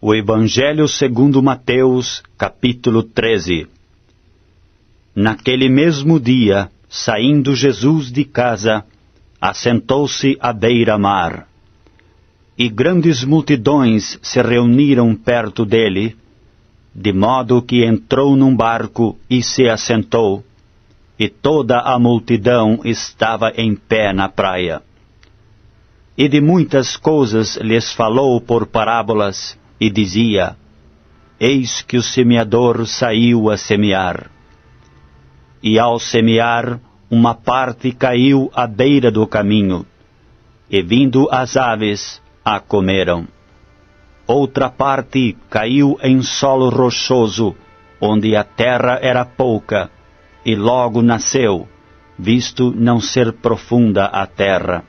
O Evangelho segundo Mateus, capítulo 13. Naquele mesmo dia, saindo Jesus de casa, assentou-se à beira-mar. E grandes multidões se reuniram perto dele, de modo que entrou num barco e se assentou, e toda a multidão estava em pé na praia. E de muitas coisas lhes falou por parábolas, e dizia: Eis que o semeador saiu a semear. E ao semear, uma parte caiu à beira do caminho, e vindo as aves, a comeram. Outra parte caiu em solo rochoso, onde a terra era pouca, e logo nasceu, visto não ser profunda a terra.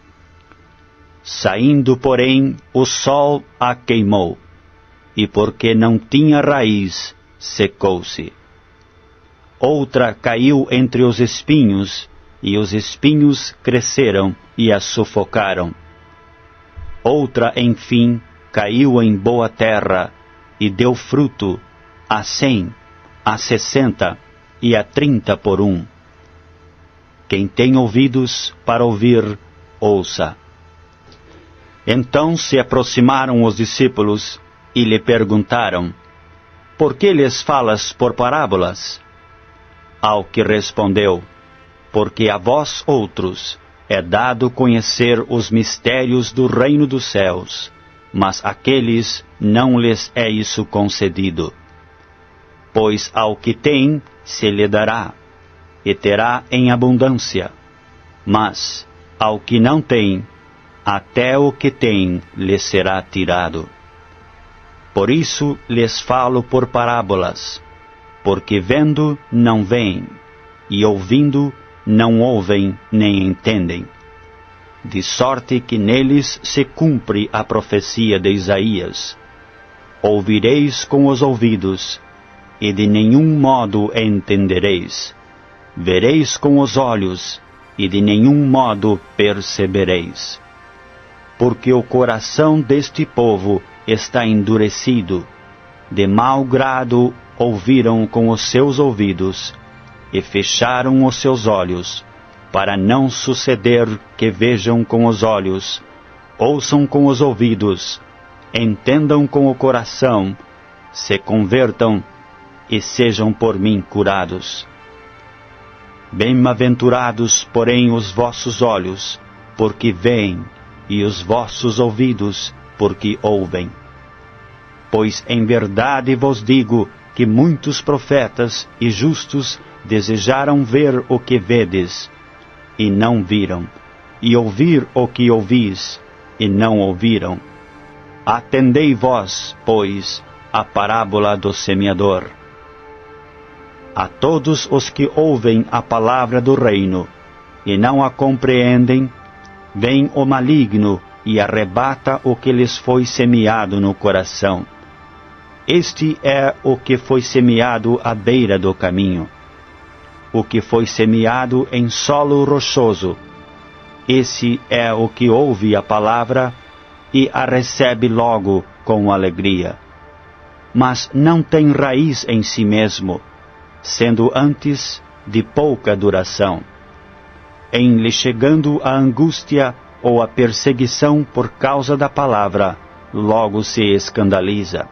Saindo, porém, o sol a queimou, e porque não tinha raiz, secou-se. Outra caiu entre os espinhos, e os espinhos cresceram e a sufocaram. Outra, enfim, caiu em boa terra, e deu fruto, a 100, a 60 e a 30 por um. Quem tem ouvidos para ouvir, ouça. Então se aproximaram os discípulos, e lhe perguntaram: Por que lhes falas por parábolas? Ao que respondeu: Porque a vós outros é dado conhecer os mistérios do reino dos céus, mas àqueles não lhes é isso concedido. Pois ao que tem se lhe dará, e terá em abundância, mas ao que não tem, até o que tem lhe será tirado. Por isso lhes falo por parábolas, porque vendo não veem, e ouvindo não ouvem nem entendem. De sorte que neles se cumpre a profecia de Isaías: Ouvireis com os ouvidos, e de nenhum modo entendereis. Vereis com os olhos, e de nenhum modo percebereis. Porque o coração deste povo está endurecido, de mau grado ouviram com os seus ouvidos, e fecharam os seus olhos, para não suceder que vejam com os olhos, ouçam com os ouvidos, entendam com o coração, se convertam e sejam por mim curados. Bem-aventurados, porém, os vossos olhos, porque veem, e os vossos ouvidos, porque ouvem. Pois em verdade vos digo que muitos profetas e justos desejaram ver o que vedes, e não viram, e ouvir o que ouvis, e não ouviram. Atendei vós, pois, a parábola do semeador. A todos os que ouvem a palavra do reino, e não a compreendem, vem o maligno e arrebata o que lhes foi semeado no coração. Este é o que foi semeado à beira do caminho. O que foi semeado em solo rochoso, esse é o que ouve a palavra e a recebe logo com alegria. Mas não tem raiz em si mesmo, sendo antes de pouca duração. Em lhe chegando a angústia ou a perseguição por causa da palavra, logo se escandaliza.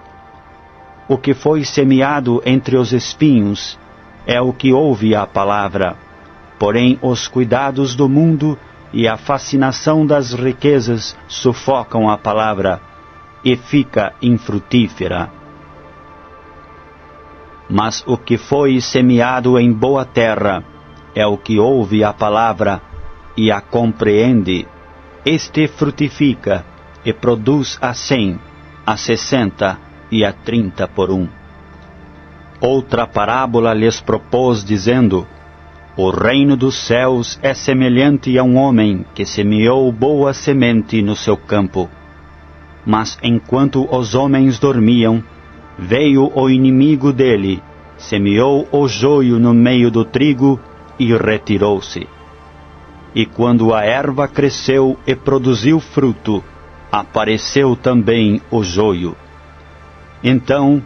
O que foi semeado entre os espinhos é o que ouve a palavra, porém os cuidados do mundo e a fascinação das riquezas sufocam a palavra, e fica infrutífera. Mas o que foi semeado em boa terra é o que ouve a palavra e a compreende. Este frutifica e produz a 100, a 60 e a 30 por um. Outra parábola lhes propôs, dizendo: O reino dos céus é semelhante a um homem que semeou boa semente no seu campo. Mas enquanto os homens dormiam, veio o inimigo dele, semeou o joio no meio do trigo e retirou-se. E quando a erva cresceu e produziu fruto, apareceu também o joio. Então,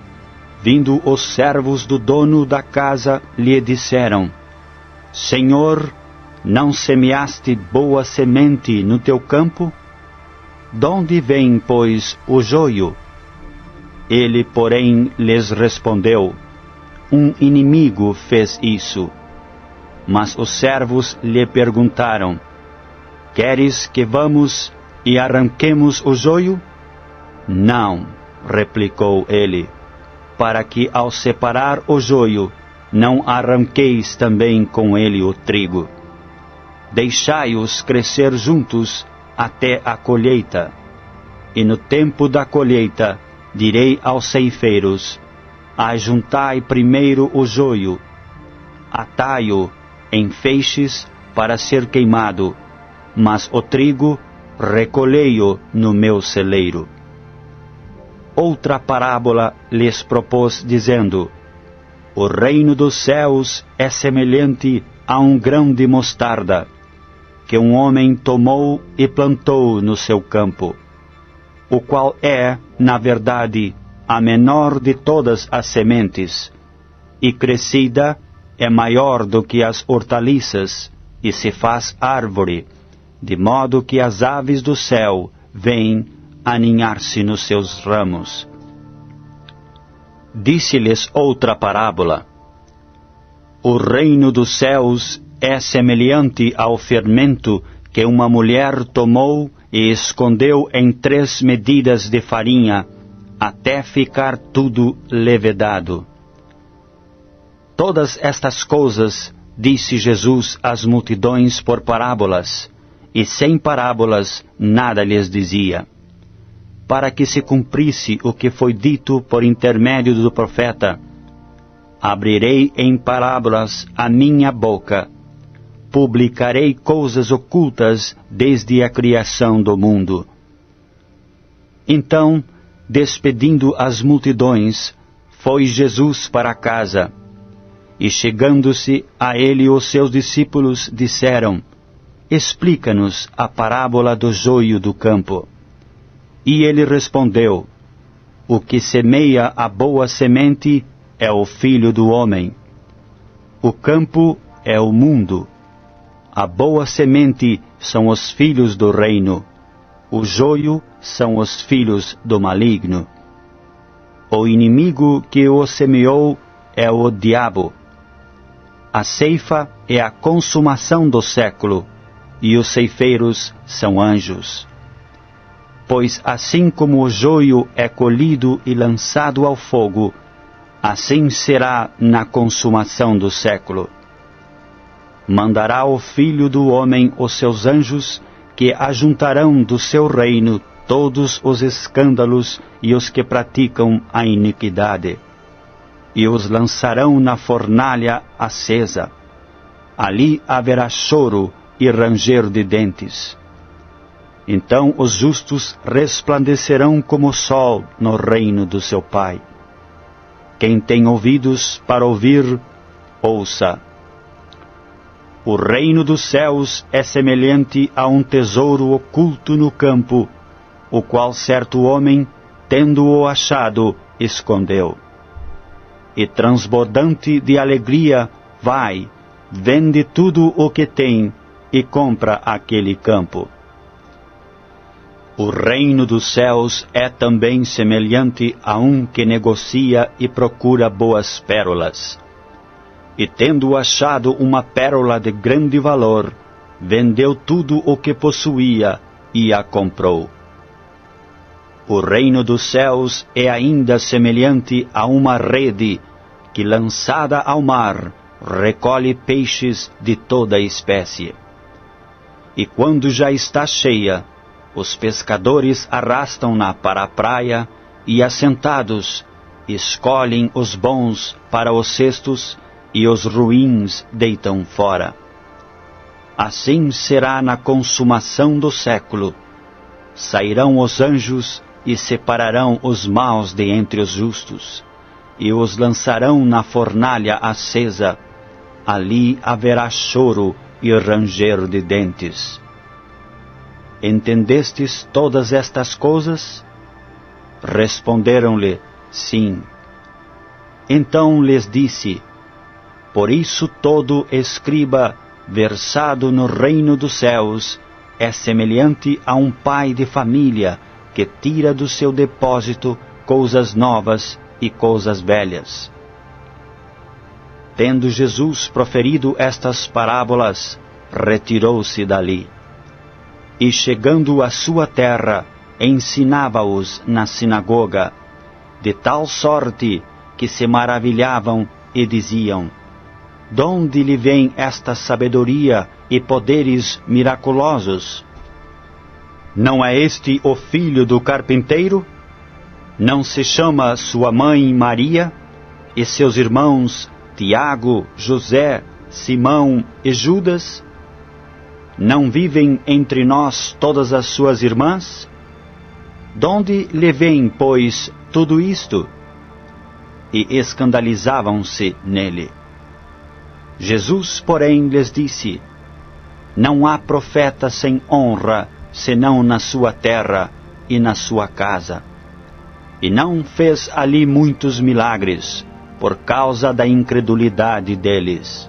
vindo os servos do dono da casa, lhe disseram: Senhor, não semeaste boa semente no teu campo? Donde vem, pois, o joio? Ele, porém, lhes respondeu: Um inimigo fez isso. Mas os servos lhe perguntaram: Queres que vamos e arranquemos o joio? Não, replicou ele, para que ao separar o joio, não arranqueis também com ele o trigo. Deixai-os crescer juntos até a colheita. E no tempo da colheita, direi aos ceifeiros: Ajuntai primeiro o joio, atai-o em feixes para ser queimado, mas o trigo recolhei-o no meu celeiro. Outra parábola lhes propôs, dizendo: O reino dos céus é semelhante a um grão de mostarda, que um homem tomou e plantou no seu campo, o qual é, na verdade, a menor de todas as sementes, e crescida é maior do que as hortaliças, e se faz árvore, de modo que as aves do céu vêm aninhar-se nos seus ramos. Disse-lhes outra parábola: O reino dos céus é semelhante ao fermento que uma mulher tomou e escondeu em 3 medidas de farinha, até ficar tudo levedado. Todas estas coisas disse Jesus às multidões por parábolas, e sem parábolas nada lhes dizia, para que se cumprisse o que foi dito por intermédio do profeta: Abrirei em parábolas a minha boca, publicarei coisas ocultas desde a criação do mundo. Então, despedindo as multidões, foi Jesus para casa. E chegando-se a ele os seus discípulos disseram: Explica-nos a parábola do joio do campo. E ele respondeu: O que semeia a boa semente é o Filho do homem. O campo é o mundo. A boa semente são os filhos do reino. O joio são os filhos do maligno. O inimigo que o semeou é o diabo. A ceifa é a consumação do século, e os ceifeiros são anjos. Pois assim como o joio é colhido e lançado ao fogo, assim será na consumação do século. Mandará o Filho do homem os seus anjos, que ajuntarão do seu reino todos os escândalos e os que praticam a iniquidade, e os lançarão na fornalha acesa. Ali haverá choro e ranger de dentes. Então os justos resplandecerão como o sol no reino do seu Pai. Quem tem ouvidos para ouvir, ouça. O reino dos céus é semelhante a um tesouro oculto no campo, o qual certo homem, tendo-o achado, escondeu. E transbordante de alegria, vai, vende tudo o que tem e compra aquele campo. O reino dos céus é também semelhante a um que negocia e procura boas pérolas. E tendo achado uma pérola de grande valor, vendeu tudo o que possuía e a comprou. O reino dos céus é ainda semelhante a uma rede que, lançada ao mar, recolhe peixes de toda espécie. E quando já está cheia, os pescadores arrastam-na para a praia e, assentados, escolhem os bons para os cestos e os ruins deitam fora. Assim será na consumação do século. Sairão os anjos e separarão os maus de entre os justos, e os lançarão na fornalha acesa. Ali haverá choro e ranger de dentes. Entendestes todas estas coisas? Responderam-lhe: Sim. Então lhes disse: por isso todo escriba versado no reino dos céus é semelhante a um pai de família que tira do seu depósito coisas novas e coisas velhas. Tendo Jesus proferido estas parábolas, retirou-se dali. E chegando à sua terra, ensinava-os na sinagoga, de tal sorte que se maravilhavam e diziam: donde lhe vem esta sabedoria e poderes miraculosos? Não é este o filho do carpinteiro? Não se chama sua mãe Maria, e seus irmãos Tiago, José, Simão e Judas? Não vivem entre nós todas as suas irmãs? Donde lhe vem, pois, tudo isto? E escandalizavam-se nele. Jesus, porém, lhes disse: não há profeta sem honra, senão na sua terra e na sua casa. E não fez ali muitos milagres, por causa da incredulidade deles.